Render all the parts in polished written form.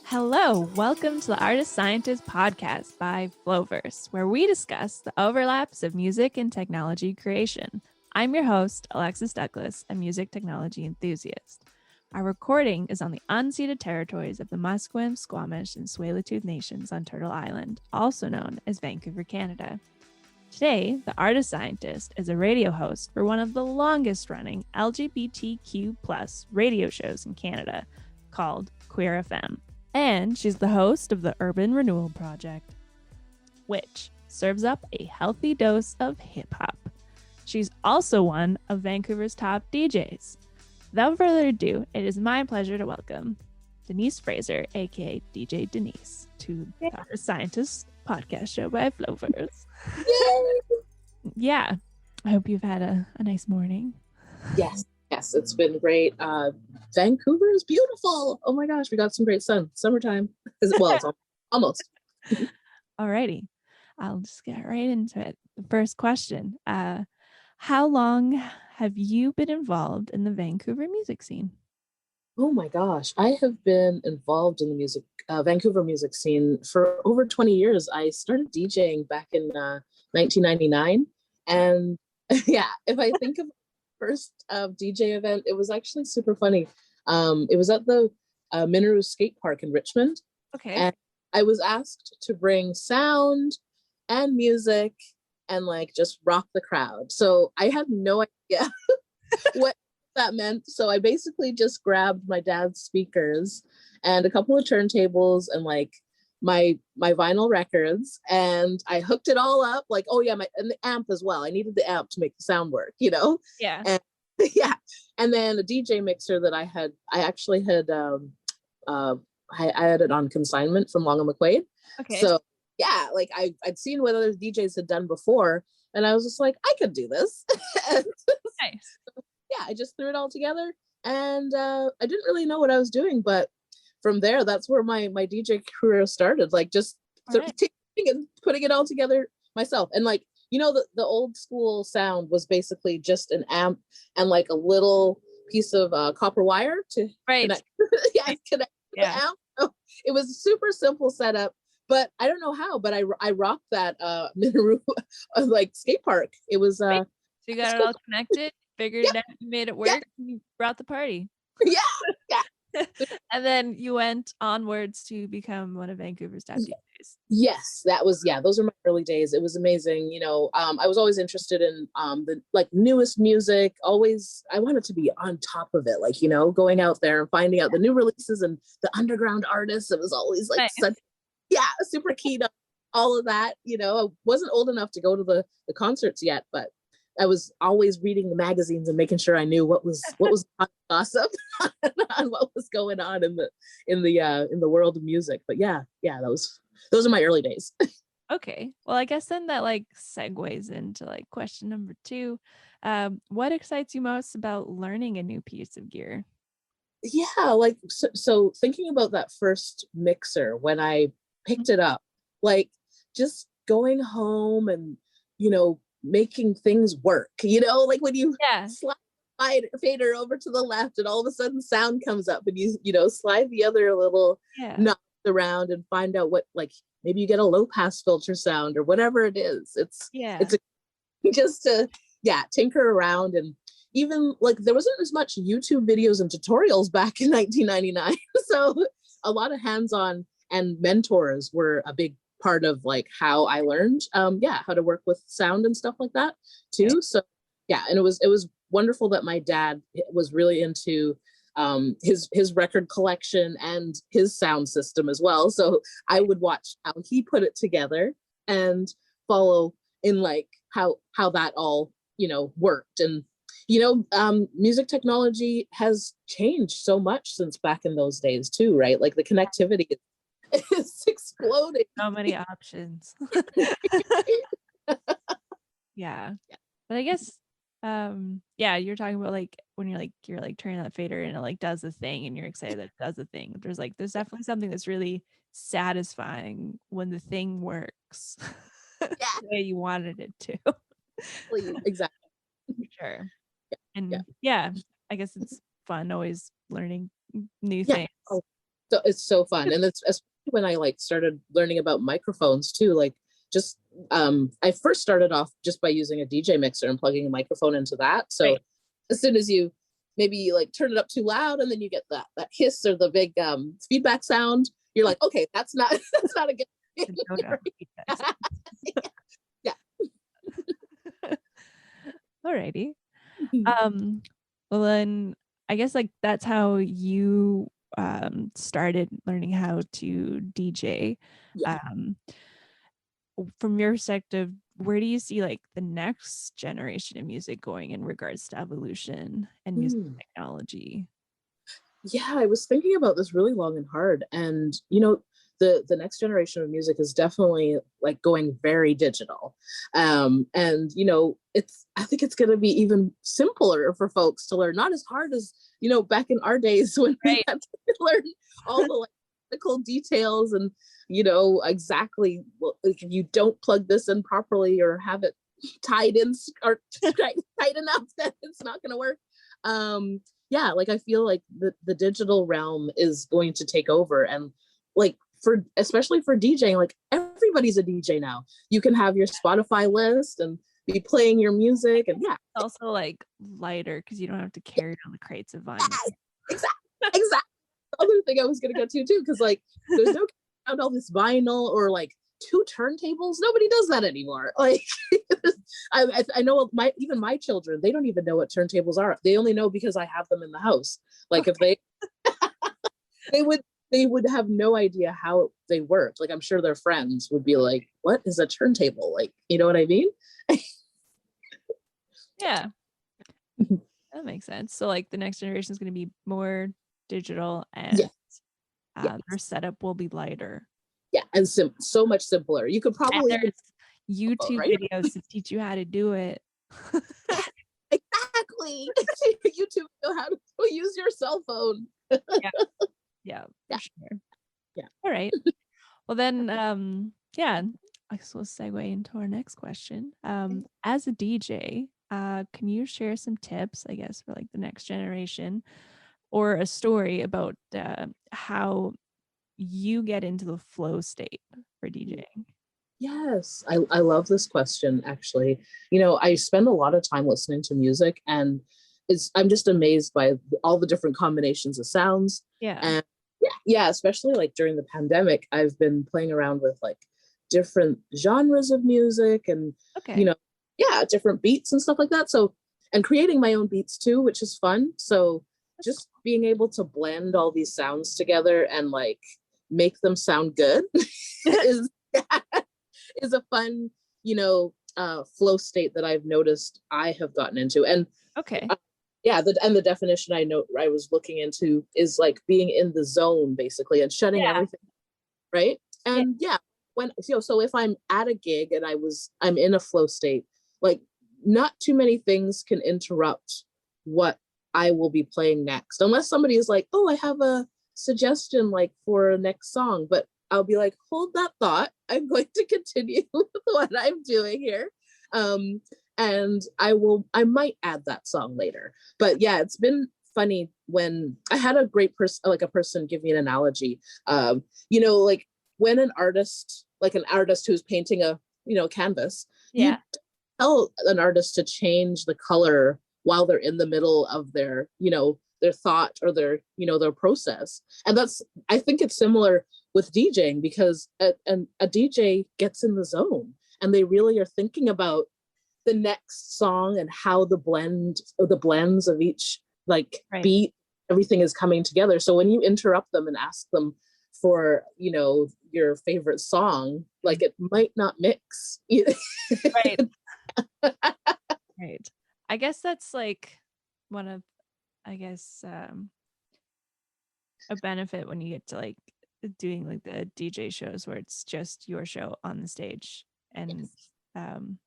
Hello, welcome to the Artist Scientist podcast by FloVerse, where we discuss the overlaps of music and technology creation. I'm your host, Alexis Douglas, a music technology enthusiast. Our recording is on the unceded territories of the Musqueam, Squamish, and Tsleil-Waututh Nations on Turtle Island, also known as Vancouver, Canada. Today, the Artist Scientist is a radio host for one of the longest-running LGBTQ+ radio shows in Canada, called QueerFM. And she's the host of the Urban Renewal Project, which serves up a healthy dose of hip-hop. She's also one of Vancouver's top DJs. Without further ado, it is my pleasure to welcome Denise Fraser, aka DJ Denise, to the Artist Scientist podcast show by FloVerse. Yeah, I hope you've had a nice morning. Yes, it's been great. Vancouver is beautiful. Oh my gosh, we got some great sun. Summertime. Well, it's almost. Alrighty, I'll just get right into it. The first question, how long have you been involved in the Vancouver music scene? Oh my gosh, I have been involved in the Vancouver music scene for over 20 years. I started DJing back in 1999. And yeah, if I think of first DJ event, it was actually super funny. It was at the Minaru skate park in Richmond. Okay. And I was asked to bring sound and music and like just rock the crowd. So I had no idea what that meant. So I basically just grabbed my dad's speakers and a couple of turntables and like my vinyl records, and I hooked it all up. Like, oh yeah, and the amp as well. I needed the amp to make the sound work, you know? Yeah. And yeah. And then a DJ mixer that I actually had I had it on consignment from Long and McQuaid. Okay. So yeah, like I'd seen what other DJs had done before, and I was just like, I could do this. Nice. Yeah, I just threw it all together, and I didn't really know what I was doing, but from there, that's where my DJ career started. Like just taking and putting it all together myself. And like, you know, the old school sound was basically just an amp and like a little piece of copper wire to connect. Connect the amp. So it was a super simple setup, but I don't know how, but I rocked that Minaru like skate park. It was so you got it all connected, figured it out, you made it work, and you brought the party. Yeah. And then you went onwards to become one of Vancouver's top DJs. Yes, those are my early days. It was amazing. You know, I was always interested in the like newest music. Always, I wanted to be on top of it. Like, you know, going out there and finding out the new releases and the underground artists. It was always like super keen on all of that. You know, I wasn't old enough to go to the concerts yet, but I was always reading the magazines and making sure I knew what was hot gossip on what was going on in the world of music. But yeah, those are my early days. Okay, well, I guess then that like segues into like question number 2. What excites you most about learning a new piece of gear? Yeah, like so thinking about that first mixer when I picked it up, like just going home and, you know, making things work, you know, like when you slide fader over to the left and all of a sudden sound comes up and you know slide the other little knobs around and find out what, like maybe you get a low pass filter sound or whatever it is. It's just to tinker around. And even like there wasn't as much YouTube videos and tutorials back in 1999, so a lot of hands-on and mentors were a big part of like how I learned how to work with sound and stuff like that too. Okay. So yeah, and it was wonderful that my dad was really into his record collection and his sound system as well. So I would watch how he put it together and follow in like how that all, you know, worked. And you know, music technology has changed so much since back in those days too, right? Like the connectivity it's exploding. So many options. Yeah. But I guess you're talking about like when you're like turning that fader and it like does the thing and you're excited that it does the thing. There's definitely something that's really satisfying when the thing works the way you wanted it to. Exactly. Sure. And I guess it's fun always learning new things. So it's so fun. And it's especially when I like started learning about microphones too, like just I first started off just by using a DJ mixer and plugging a microphone into that. So Right. as soon as you maybe like turn it up too loud and then you get that hiss or the big feedback sound, you're like, okay, that's not that's not a good thing. Yeah. Alrighty. Well then I guess like that's how you started learning how to DJ. Yeah. From your perspective, where do you see like the next generation of music going in regards to evolution and music technology? Yeah, I was thinking about this really long and hard. And the next generation of music is definitely like going very digital. And it's I think it's gonna be even simpler for folks to learn, not as hard as, back in our days when we had to learn all the like technical details and exactly, well, like, if you don't plug this in properly or have it tied in or tight enough, that it's not gonna work. Yeah, like I feel like the digital realm is going to take over, and like especially for DJing, like everybody's a DJ now. You can have your Spotify list and be playing your music, and yeah, it's also like lighter because you don't have to carry all the crates of vinyl. Exactly. The other thing I was gonna get to too, because like there's no around all this vinyl or like two turntables. Nobody does that anymore. Like I know even my children, they don't even know what turntables are. They only know because I have them in the house. Like if they would have no idea how they worked. Like I'm sure their friends would be like, what is a turntable? Like, you know what I mean? Yeah. That makes sense. So like the next generation is going to be more digital and their setup will be lighter. Yeah, and so much simpler. You could probably and there's YouTube videos to teach you how to do it. Exactly. YouTube know how to use your cell phone. Yeah, for sure. Yeah. All right. Well then, I guess we'll segue into our next question. As a DJ, can you share some tips, I guess, for like the next generation, or a story about how you get into the flow state for DJing? Yes, I love this question, actually. I spend a lot of time listening to music, and I'm just amazed by all the different combinations of sounds. Yeah. And yeah, especially like during the pandemic, I've been playing around with like different genres of music and different beats and stuff like that. So, and creating my own beats too, which is fun. So just being able to blend all these sounds together and like make them sound good is is a fun, flow state that I've noticed I have gotten into. And the definition I was looking into is like being in the zone basically and shutting everything, right? And when so if I'm at a gig and I'm in a flow state, like not too many things can interrupt what I will be playing next, unless somebody is like, oh, I have a suggestion like for a next song, but I'll be like, hold that thought. I'm going to continue with what I'm doing here. And I might add that song later. But yeah, it's been funny when I had a great person, like a person give me an analogy. Like when an artist who's painting a, canvas, you tell an artist to change the color while they're in the middle of their, their thought or their, their process. And I think it's similar with DJing, because a DJ gets in the zone and they really are thinking about the next song and how the blends of each beat, everything is coming together. So when you interrupt them and ask them for, your favorite song, like it might not mix. Right. Right. I guess that's like one of, a benefit when you get to like doing like the DJ shows where it's just your show on the stage and and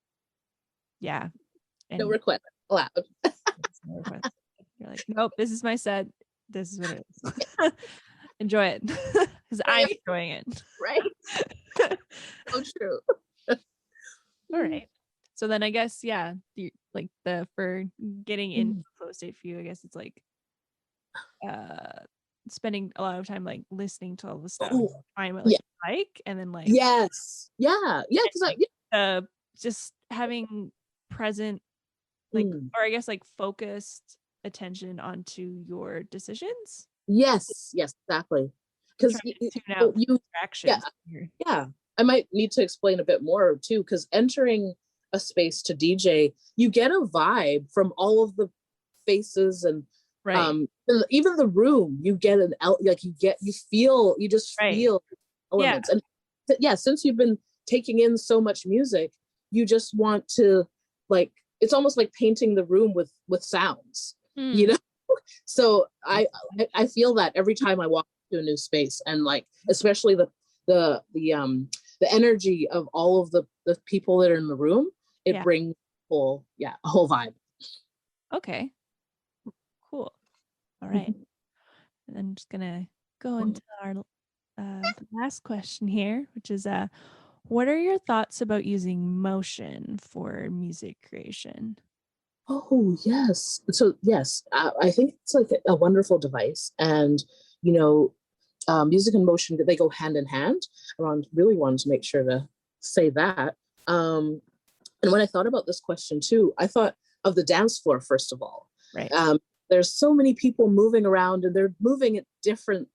no request allowed. No request. You're like, nope, this is my set, this is what it is. Enjoy it because I'm enjoying it. Right. So true. All right, so then I guess for getting into the flow state for you, I guess it's like spending a lot of time like listening to all the stuff, Oh, find what yeah. you like, and then like Yes. Yeah. Yeah. Because like, just having present like, or I guess like focused attention onto your decisions. Yes. Yes. Exactly. Because Tune out you, yeah, distractions. yeah. I might need to explain a bit more too, because entering a space to DJ, you get a vibe from all of the faces and Right. even the room. You get you just feel elements. And yeah, since you've been taking in so much music, you just want to like, it's almost like painting the room with sounds, you know. So I feel that every time I walk to a new space, and like especially the energy of all of the people that are in the room, it brings a whole vibe. Okay, cool. All right. And I'm just gonna go into our the last question here, which is what are your thoughts about using motion for music creation? Oh, yes. So yes, I think it's like a wonderful device, and you know, music and motion, they go hand in hand. I really wanted to make sure to say that. And when I thought about this question too, I thought of the dance floor first of all. Right. There's so many people moving around, and they're moving at different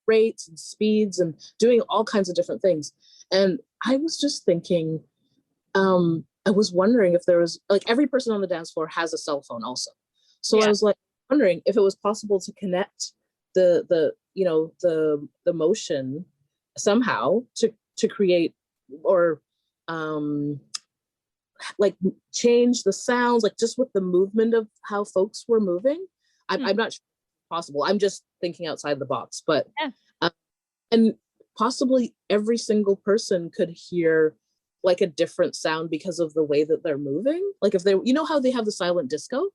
rates and speeds and doing all kinds of different things. And I was just thinking, I was wondering if there was like, every person on the dance floor has a cell phone also. So I was like wondering if it was possible to connect the motion somehow to create, or like change the sounds, like just with the movement of how folks were moving. I'm not sure if it's possible. I'm just thinking outside the box, but and possibly every single person could hear like a different sound because of the way that they're moving. Like if they, how they have the silent disco,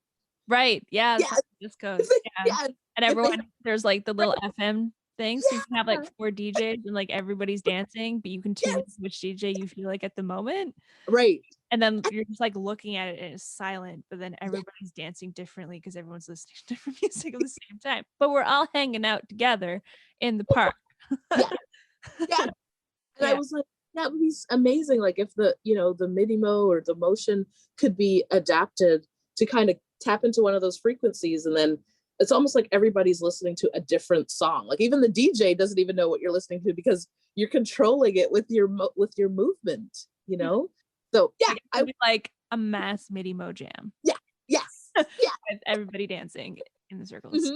right? Yeah. Discos. Yeah. And everyone, there's like the little FM thing, so you can have like 4 DJs and like everybody's dancing, but you can tune in which DJ you feel like at the moment, right? And then you're just like looking at it and it's silent, but then everybody's dancing differently because everyone's listening to different music at the same time, but we're all hanging out together in the park. And I was like, that would be amazing. Like if the MIDI-mo or the motion could be adapted to kind of tap into one of those frequencies, and then it's almost like everybody's listening to a different song. Like even the DJ doesn't even know what you're listening to because you're controlling it with your movement, So I would like a mass MIDI-mo jam. With everybody dancing in the circles.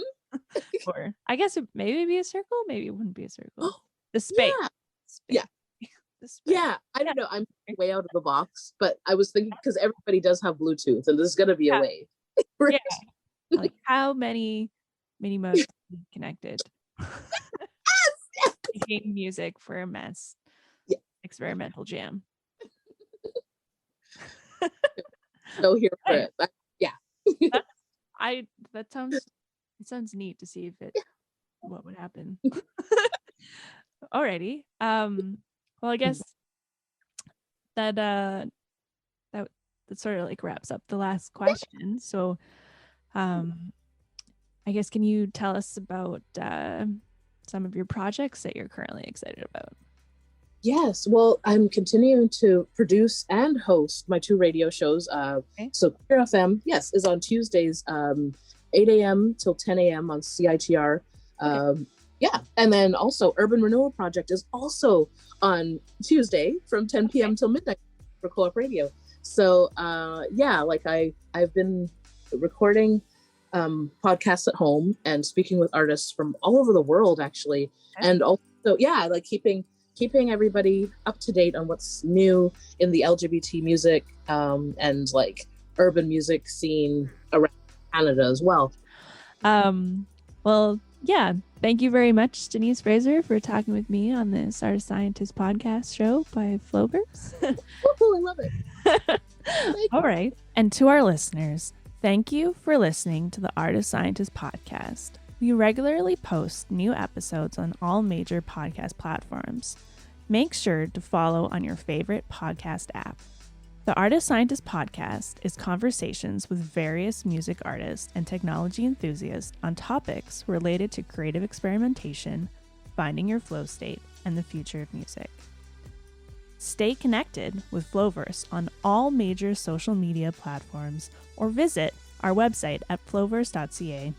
Or I guess maybe it'd be a circle, maybe it wouldn't be a circle. The space. I don't know, I'm way out of the box, but I was thinking because everybody does have Bluetooth, and there's gonna be a way. Like how many MIDI-mos connected? Making music for a mass experimental jam. So here for it. That sounds neat to see if what would happen. Alrighty. Well, I guess that sort of like wraps up the last question. So I guess, can you tell us about some of your projects that you're currently excited about? Yes, well, I'm continuing to produce and host my 2 radio shows. So QueerFM, is on Tuesdays, 8 a.m. till 10 a.m. on CiTR. And then also Urban Renewal Project is also on Tuesday from 10 p.m. till midnight for Co-op Radio. So I've been recording podcasts at home and speaking with artists from all over the world, actually. And also, like keeping everybody up to date on what's new in the LGBT music and like urban music scene around Canada as well. Thank you very much, Denise Fraser, for talking with me on this Artist Scientist podcast show by FloVerse. I love it. All right. And to our listeners, thank you for listening to the Artist Scientist podcast. We regularly post new episodes on all major podcast platforms. Make sure to follow on your favorite podcast app. The Artist Scientist podcast is conversations with various music artists and technology enthusiasts on topics related to creative experimentation, finding your flow state, and the future of music. Stay connected with FloVerse on all major social media platforms or visit our website at floverse.ca.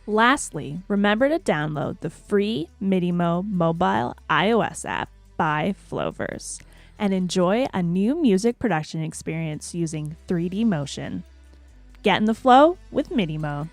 Lastly, remember to download the free Midimo mobile iOS app by FloVerse and enjoy a new music production experience using 3D motion. Get in the flow with Midimo.